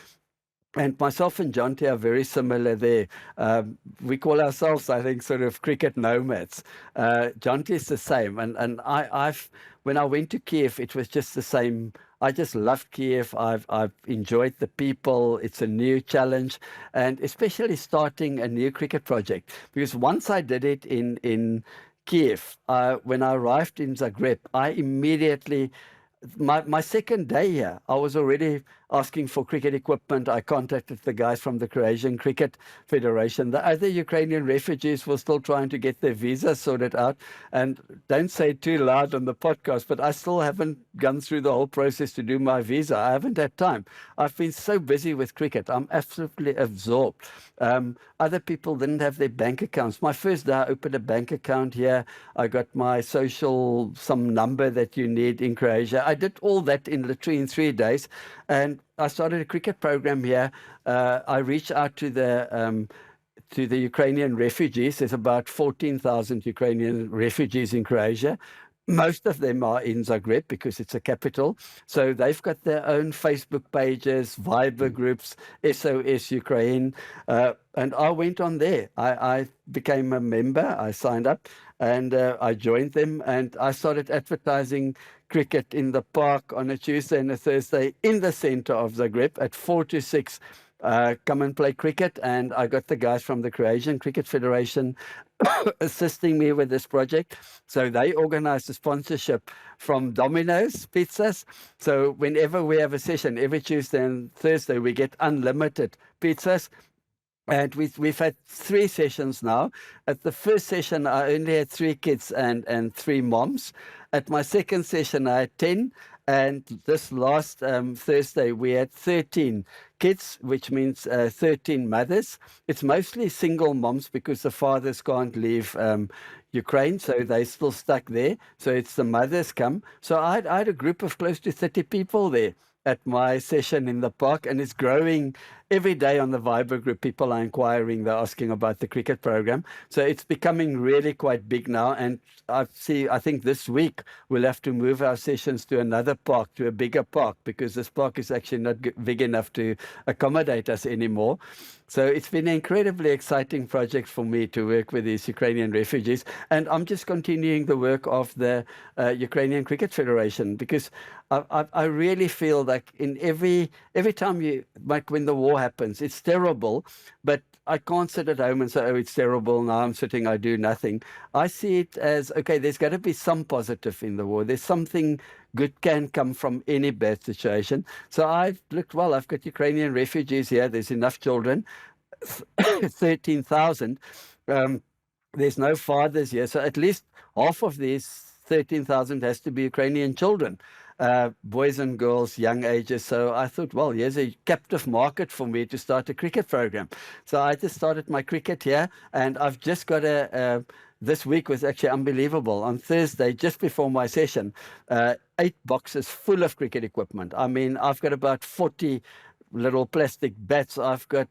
And myself and Jonty are very similar there. We call ourselves, I think, sort of cricket nomads. Jonty is the same. And when I went to Kiev, it was just the same. I just loved Kiev. I've enjoyed the people. It's a new challenge. And especially starting a new cricket project. Because once I did it in Kiev, when I arrived in Zagreb, I immediately... My second day here, I was already asking for cricket equipment. I contacted the guys from the Croatian Cricket Federation. The other Ukrainian refugees were still trying to get their visa sorted out. And don't say it too loud on the podcast, but I still haven't gone through the whole process to do my visa. I haven't had time. I've been so busy with cricket. I'm absolutely absorbed. Other people didn't have their bank accounts. My first day, I opened a bank account here. I got my some number that you need in Croatia. I did all that literally in 3 days. And I started a cricket program here. I reached out to the Ukrainian refugees. There's about 14,000 Ukrainian refugees in Croatia. Most of them are in Zagreb because it's a capital. So they've got their own Facebook pages, Viber groups, SOS Ukraine. And I went on there. I became a member. I signed up and I joined them. And I started advertising cricket in the park on a Tuesday and a Thursday in the center of Zagreb at 4 to 6. Come and play cricket. And I got the guys from the Croatian Cricket Federation assisting me with this project. So they organized a sponsorship from Domino's Pizzas. So whenever we have a session, every Tuesday and Thursday, we get unlimited pizzas. And we've had 3 sessions now. At the first session, I only had 3 kids and 3 moms. At my second session, I had 10. And this last Thursday, we had 13 kids, which means 13 mothers. It's mostly single moms because the fathers can't leave Ukraine, so they're still stuck there. So it's the mothers come. So I had a group of close to 30 people there at my session in the park, and it's growing every day on the Viber group. People are inquiring, they're asking about the cricket program. So it's becoming really quite big now. And I think this week we'll have to move our sessions to another park, to a bigger park, because this park is actually not big enough to accommodate us anymore. So it's been an incredibly exciting project for me to work with these Ukrainian refugees. And I'm just continuing the work of the Ukrainian Cricket Federation, because I really feel like in every time like when the war happens, it's terrible, but I can't sit at home and say, oh, it's terrible, now I'm sitting, I do nothing. I see it as, okay, there's got to be some positive in the war. There's something good can come from any bad situation. So I've looked, well, I've got Ukrainian refugees here. There's enough children, 13,000. There's no fathers here. So at least half of these 13,000 has to be Ukrainian children. Boys and girls, young ages. So I thought, well, here's a captive market for me to start a cricket program. So I just started my cricket here, and I've just got this week was actually unbelievable. On Thursday, just before my session, 8 boxes full of cricket equipment. I mean, I've got about 40 little plastic bats. I've got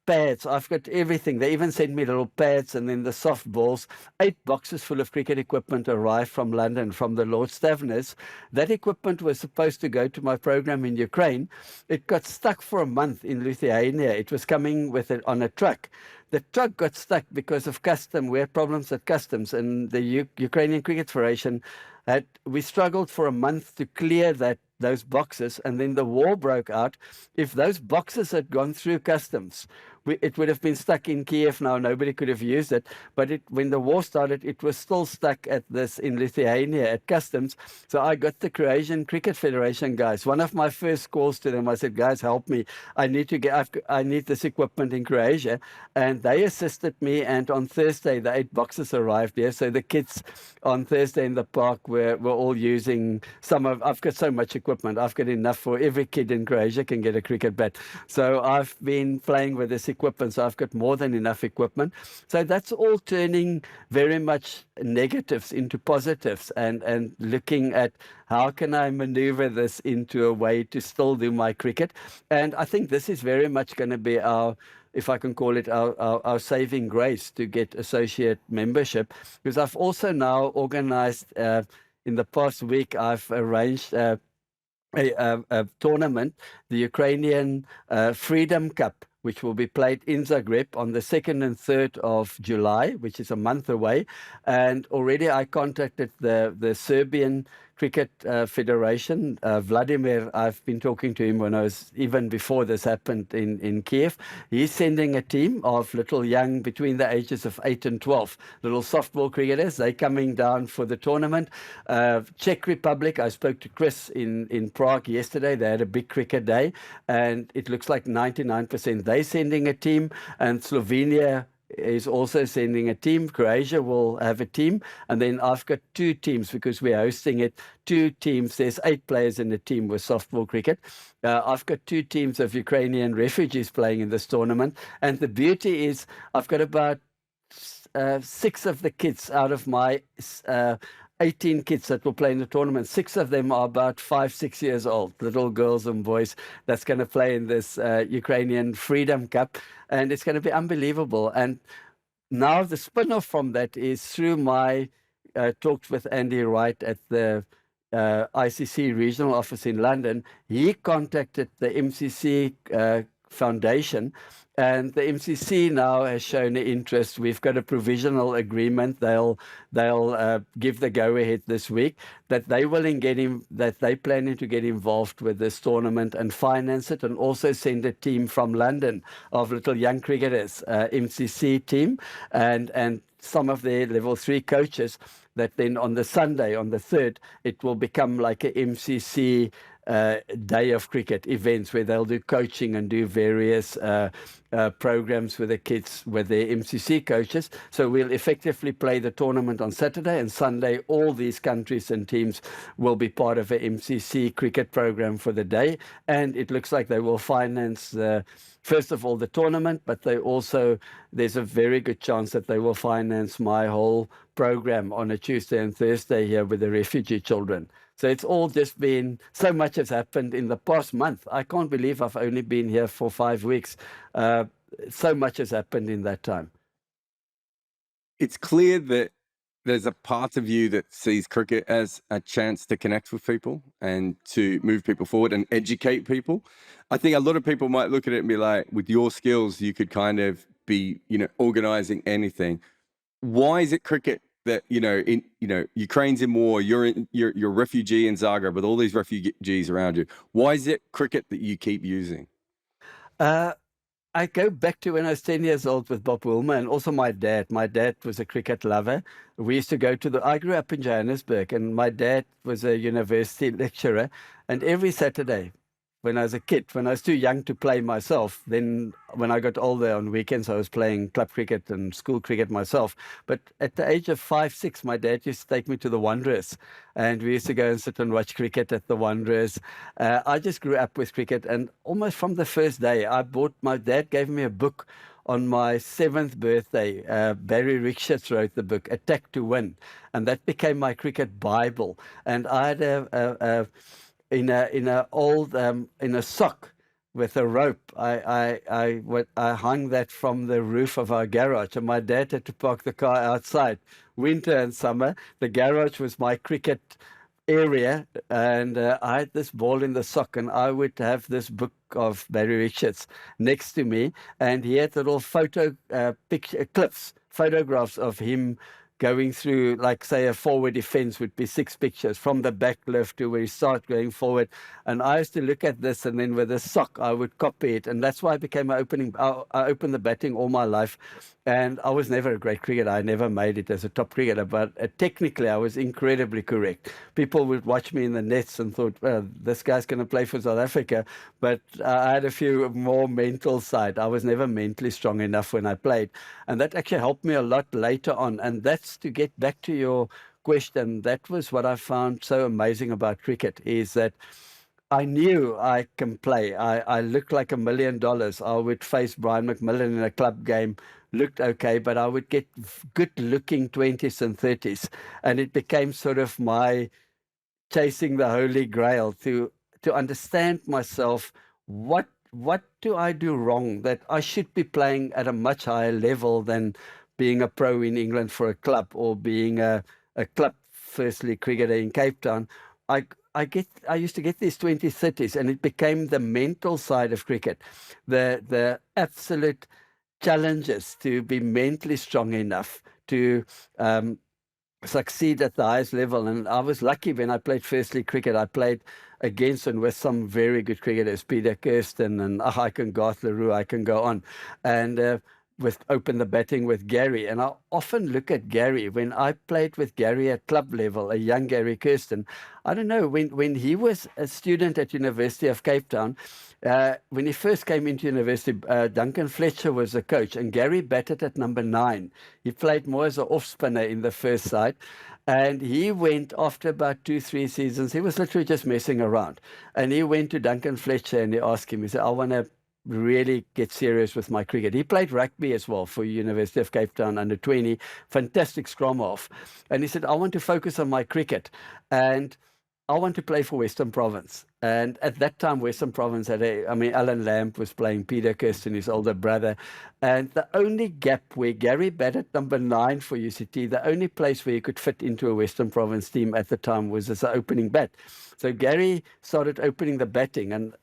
pads. I've got everything. They even sent me little pads and then the soft balls. 8 boxes full of cricket equipment arrived from London, from the Lord Stavners. That equipment was supposed to go to my program in Ukraine. It got stuck for a month in Lithuania. It was coming with it on a truck. The truck got stuck because of custom. We had problems at customs, and the Ukrainian Cricket Federation we struggled for a month to clear those boxes, and then the war broke out. If those boxes had gone through customs, it would have been stuck in Kiev now. Nobody could have used it. But when the war started, it was still stuck in Lithuania at customs. So I got the Croatian Cricket Federation guys. One of my first calls to them, I said, guys, help me. I need this equipment in Croatia. And they assisted me. And on Thursday, the 8 boxes arrived here. So the kids on Thursday in the park were all using I've got so much equipment. I've got enough for every kid in Croatia can get a cricket bat. So I've been playing with this equipment. So I've got more than enough equipment. So that's all turning very much negatives into positives and looking at how can I maneuver this into a way to still do my cricket. And I think this is very much going to be if I can call it our saving grace to get associate membership, because I've also now organized in the past week, I've arranged a tournament, the Ukrainian Freedom Cup, which will be played in Zagreb on the 2nd and 3rd of July, which is a month away. And already I contacted the Serbian Cricket Federation. Vladimir, I've been talking to him when I was, even before this happened in Kiev. He's sending a team of little young, between the ages of 8 and 12, little softball cricketers. They're coming down for the tournament. Czech Republic, I spoke to Chris in Prague yesterday. They had a big cricket day, and it looks like 99% they're sending a team, and Slovenia is also sending a team. Croatia will have a team. And then I've got 2 teams because we're hosting it. 2 teams. There's 8 players in the team with softball cricket. I've got 2 teams of Ukrainian refugees playing in this tournament. And the beauty is I've got about 6 of the kids out of my 18 kids that will play in the tournament. 6 of them are about 5, 6 years old, little girls and boys that's going to play in this Ukrainian Freedom Cup. And it's going to be unbelievable. And now the spin-off from that is through my talks with Andy Wright at the ICC regional office in London. He contacted the MCC Foundation, and the MCC now has shown an interest. We've got a provisional agreement. They'll give the go-ahead this week that they they're planning to get involved with this tournament and finance it, and also send a team from London of little young cricketers, MCC team, and some of their level 3 coaches. That then on the Sunday, on the 3rd, it will become like a MCC day of cricket events where they'll do coaching and do various programs with the kids with their MCC coaches. So we'll effectively play the tournament on Saturday, and Sunday all these countries and teams will be part of a MCC cricket program for the day. And it looks like they will finance first of all the tournament, but there's a very good chance that they will finance my whole program on a Tuesday and Thursday here with the refugee children. So it's all just been, so much has happened in the past month. I can't believe I've only been here for 5 weeks. So much has happened in that time. It's clear that there's a part of you that sees cricket as a chance to connect with people and to move people forward and educate people. I think a lot of people might look at it and be like, with your skills, you could kind of be, organizing anything. Why is it cricket that, Ukraine's in war, you're a refugee in Zagreb with all these refugees around you? Why is it cricket that you keep using? I go back to when I was 10 years old with Bob Woolmer, and also my dad. My dad was a cricket lover. We used to go I grew up in Johannesburg, and my dad was a university lecturer. And every Saturday, when I was a kid, when I was too young to play myself, then when I got older on weekends, I was playing club cricket and school cricket myself. But at the age of 5, 6, my dad used to take me to the Wanderers, and we used to go and sit and watch cricket at the Wanderers. I just grew up with cricket, and almost from the first day, my dad gave me a book on my 7th birthday. Barry Richards wrote the book, Attack to Win, and that became my cricket Bible. And I had in a sock with a rope. I hung that from the roof of our garage, and my dad had to park the car outside, winter and summer. The garage was my cricket area, and I had this ball in the sock, and I would have this book of Barry Richards next to me, and he had little photographs of him going through, like, say, a forward defense would be 6 pictures from the back left to where you start going forward. And I used to look at this, and then with a sock, I would copy it. And that's why I became I opened the batting all my life. And I was never a great cricketer. I never made it as a top cricketer, but technically I was incredibly correct. People would watch me in the nets and thought, well, this guy's going to play for South Africa. But I had a few more mental side. I was never mentally strong enough when I played. And that actually helped me a lot later on. And that's, to get back to your question, that was what I found so amazing about cricket, is that I knew I can play. I looked like $1 million. I would face Brian McMillan in a club game, looked okay, but I would get good-looking 20s and 30s. And it became sort of my chasing the holy grail to understand myself. What do I do wrong that I should be playing at a much higher level than being a pro in England for a club, or being a club firstly cricketer in Cape Town? I used to get these 20s, 30s, and it became the mental side of cricket, the absolute challenges to be mentally strong enough to succeed at the highest level. And I was lucky when I played firstly cricket. I played against and with some very good cricketers, Peter Kirsten and I can Garth LaRue, I can go on. And with open the batting with Gary. And I often look at Gary. When I played with Gary at club level, a young Gary Kirsten, I don't know, when he was a student at University of Cape Town, when he first came into university, Duncan Fletcher was the coach, and Gary batted at number 9. He played more as an off-spinner in the first side. And he went, after about 2-3 seasons, he was literally just messing around. And he went to Duncan Fletcher and he asked him, he said, I want to really get serious with my cricket. He played rugby as well for University of Cape Town under 20, fantastic scrum half. And he said, I want to focus on my cricket and I want to play for Western Province. And at that time, Western Province had Alan Lamb was playing, Peter Kirsten, his older brother. And the only gap where Gary batted number 9 for UCT, the only place where he could fit into a Western Province team at the time was as an opening bat. So Gary started opening the batting, and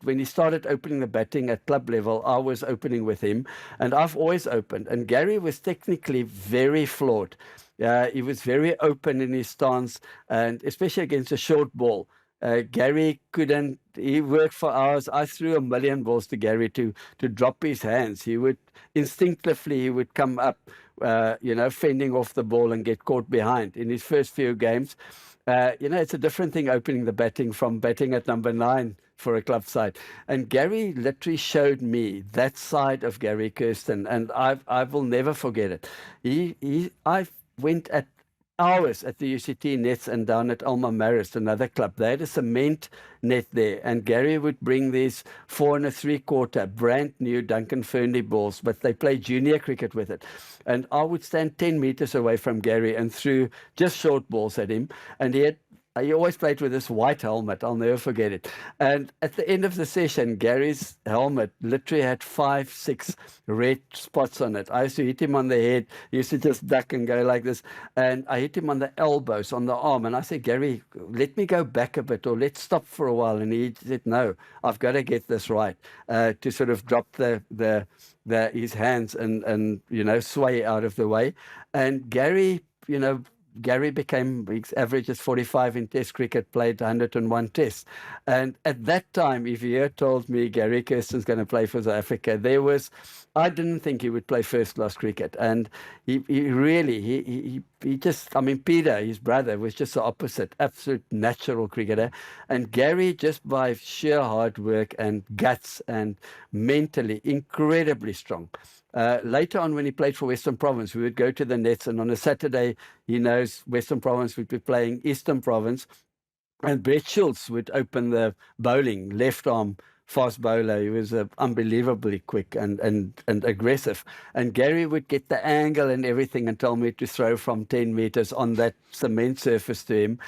when he started opening the batting at club level, I was opening with him, and I've always opened. And Gary was technically very flawed. He was very open in his stance, and especially against a short ball. Gary couldn't, he worked for hours. I threw 1 million balls to Gary to drop his hands. He would instinctively, he would come up, fending off the ball and get caught behind. In his first few games, it's a different thing opening the batting from batting at number 9 for a club side. And Gary literally showed me that side of Gary Kirsten, and I will never forget it. I went at hours at the UCT nets and down at Alma Marist, another club. They had a cement net there, and Gary would bring these 4 3/4 brand new Duncan Fernley balls, but they played junior cricket with it. And I would stand 10 meters away from Gary and threw just short balls at him. And he always played with this white helmet. I'll never forget it. And at the end of the session, Gary's helmet literally had 5, 6 red spots on it. I used to hit him on the head. He used to just duck and go like this. And I hit him on the elbows, on the arm. And I said, Gary, let me go back a bit, or let's stop for a while. And he said, no, I've got to get this right, to sort of drop his hands and sway out of the way. And Gary, Gary became, his average is 45 in test cricket, played 101 tests. And at that time, if you had told me Gary Kirsten's going to play for South Africa, I didn't think he would play first-class cricket. And he just, Peter, his brother, was just the opposite, absolute natural cricketer. And Gary, just by sheer hard work and guts and mentally, incredibly strong. Later on, when he played for Western Province, we would go to the nets, and on a Saturday, he knows Western Province would be playing Eastern Province, and Brett Schultz would open the bowling, left arm fast bowler. He was unbelievably quick and aggressive. And Gary would get the angle and everything and tell me to throw from 10 meters on that cement surface to him,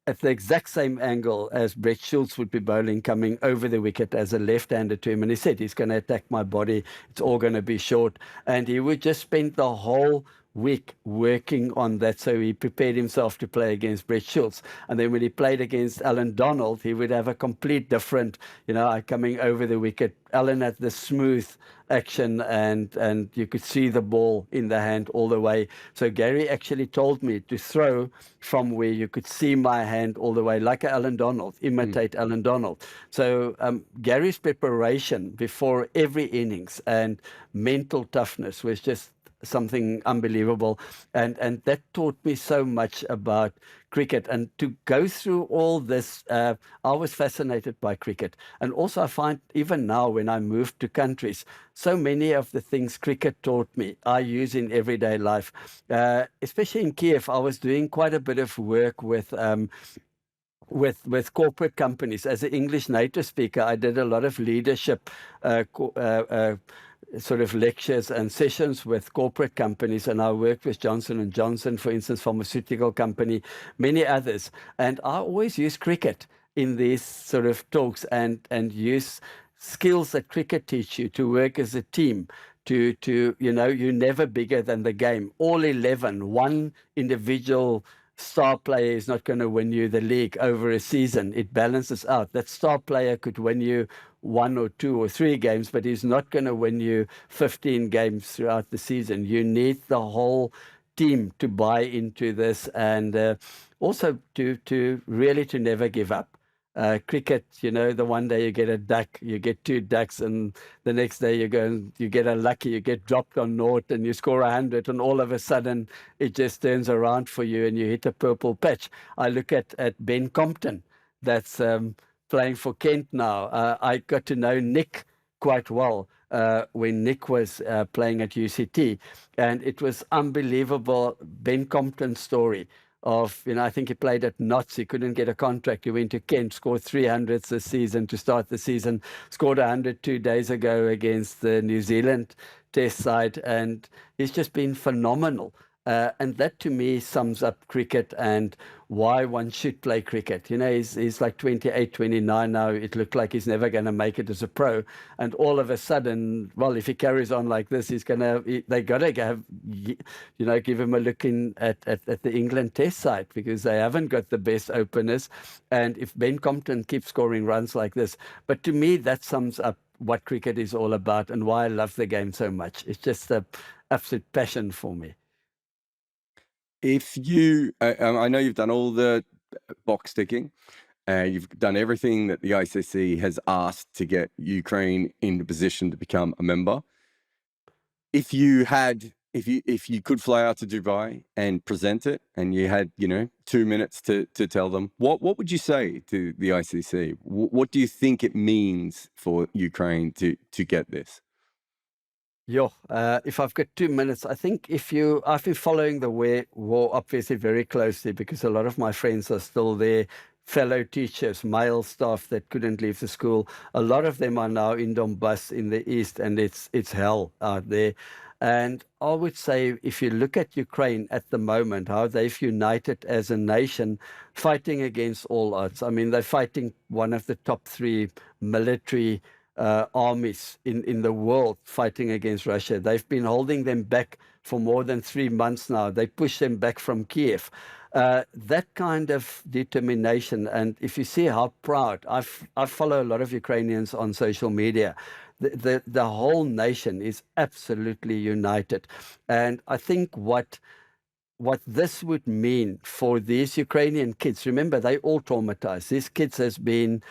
at the exact same angle as Brett Schultz would be bowling, coming over the wicket as a left-hander to him. And he said, he's going to attack my body. It's all going to be short. And he would just spend the whole week working on that. So he prepared himself to play against Brett Schultz. And then when he played against Alan Donald, he would have a complete different, coming over the wicket. Alan had the smooth action, and you could see the ball in the hand all the way. So Gary actually told me to throw from where you could see my hand all the way, like Alan Donald, imitate Alan Donald. So Gary's preparation before every innings and mental toughness was just something unbelievable, and that taught me so much about cricket. And to go through all this, I was fascinated by cricket. And also I find even now when I moved to countries, so many of the things cricket taught me I use in everyday life. Especially in Kiev, I was doing quite a bit of work with corporate companies. As an English native speaker, I did a lot of leadership sort of lectures and sessions with corporate companies, and I worked with Johnson & Johnson, for instance, pharmaceutical company, many others. And I always use cricket in these sort of talks, and use skills that cricket teach you to work as a team, to you're never bigger than the game. All 11, one individual star player is not going to win you the league over a season. It balances out. That star player could win you 1 or 2 or 3 games, but he's not going to win you 15 games throughout the season. You need the whole team to buy into this, and also to really to never give up. Cricket, the one day you get a duck, you get 2 ducks, and the next day you go and you get unlucky, you get dropped on naught, and you score 100, and all of a sudden it just turns around for you and you hit a purple patch. I look at Ben Compton, that's playing for Kent now. I got to know Nick quite well when Nick was playing at UCT, and it was unbelievable. Ben Compton's story of, I think he played at Notts. He couldn't get a contract. He went to Kent, scored 300s this season to start the season, scored 100 2 days ago against the New Zealand Test side, and he's just been phenomenal. And that to me sums up cricket and why one should play cricket. He's like 28, 29 now. It looked like he's never going to make it as a pro. And all of a sudden, well, if he carries on like this, they got to have, give him a look in at the England Test side, because they haven't got the best openers. And if Ben Compton keeps scoring runs like this, but to me, that sums up what cricket is all about and why I love the game so much. It's just an absolute passion for me. If you, I know you've done all the box ticking, you've done everything that the ICC has asked to get Ukraine in the position to become a member. If you could fly out to Dubai and present it, and you had 2 minutes to tell them, what would you say to the ICC? What do you think it means for Ukraine to get this? If I've got 2 minutes, I think I've been following the war obviously very closely, because a lot of my friends are still there, fellow teachers, male staff that couldn't leave the school. A lot of them are now in Donbass in the east, and it's hell out there. And I would say, if you look at Ukraine at the moment, how they've united as a nation, fighting against all odds. I mean, they're fighting one of the top 3 military armies in the world, fighting against Russia. They've been holding them back for more than 3 months now. They push them back from Kiev. That kind of determination, and if you see how proud, I follow a lot of Ukrainians on social media. The whole nation is absolutely united. And I think what this would mean for these Ukrainian kids, remember, they all traumatized. These kids has been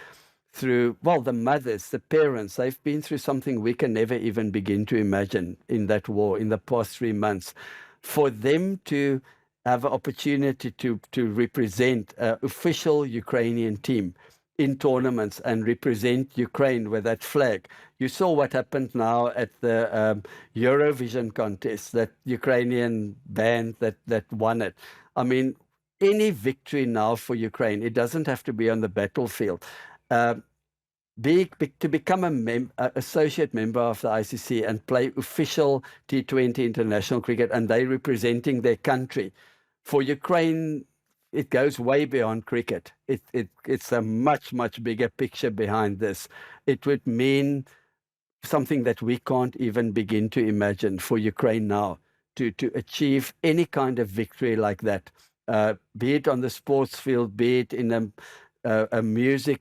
through, well, the mothers, the parents, they've been through something we can never even begin to imagine in that war in the past 3 months. For them to have an opportunity to represent an official Ukrainian team in tournaments and represent Ukraine with that flag. You saw what happened now at the Eurovision contest, that Ukrainian band that won it. I mean, any victory now for Ukraine, it doesn't have to be on the battlefield. To become an associate member of the ICC and play official T20 international cricket, and they representing their country. For Ukraine, it goes way beyond cricket. It's a much, much bigger picture behind this. It would mean something that we can't even begin to imagine for Ukraine now, to achieve any kind of victory like that, be it on the sports field, be it in a music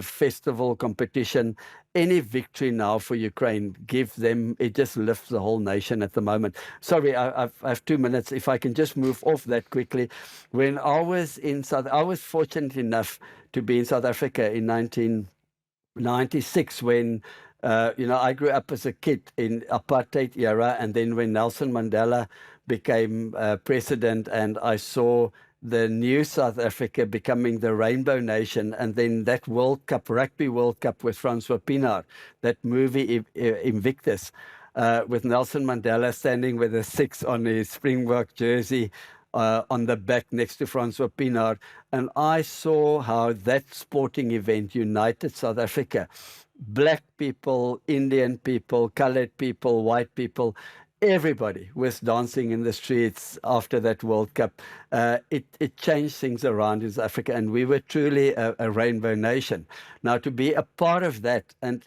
festival competition. Any victory now for Ukraine, give them, it just lifts the whole nation at the moment. Sorry, I have 2 minutes. If I can just move off that quickly. When I was I was fortunate enough to be in South Africa in 1996 when, I grew up as a kid in apartheid era, and then when Nelson Mandela became president, and I saw the new South Africa becoming the rainbow nation, and then that World Cup, Rugby World Cup with Francois Pienaar, that movie Invictus, with Nelson Mandela standing with a 6 on his Springbok jersey on the back next to Francois Pienaar. And I saw how that sporting event united South Africa. Black people, Indian people, colored people, white people, everybody was dancing in the streets after that World Cup. It changed things around in South Africa, and we were truly a rainbow nation. Now, to be a part of that, and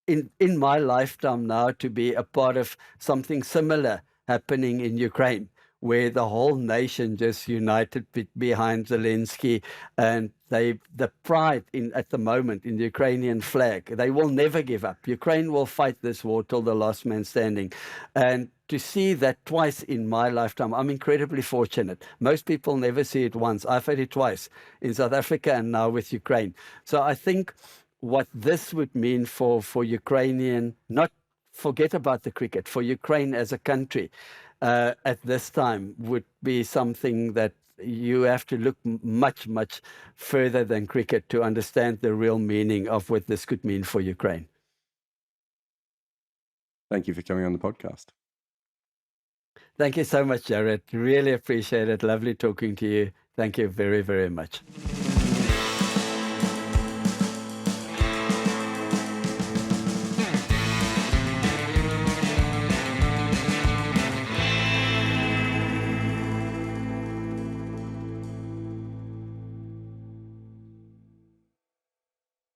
in my lifetime now, to be a part of something similar happening in Ukraine, where the whole nation just united behind Zelensky, and the pride at the moment in the Ukrainian flag. They will never give up. Ukraine will fight this war till the last man standing. And to see that twice in my lifetime, I'm incredibly fortunate. Most people never see it once. I've had it twice in South Africa and now with Ukraine. So I think what this would mean for Ukrainian, not forget about the cricket, for Ukraine as a country, at this time would be something that you have to look much, much further than cricket to understand the real meaning of what this could mean for Ukraine. Thank you for coming on the podcast. Thank you so much, Jarrod. Really appreciate it. Lovely talking to you. Thank you very, very much.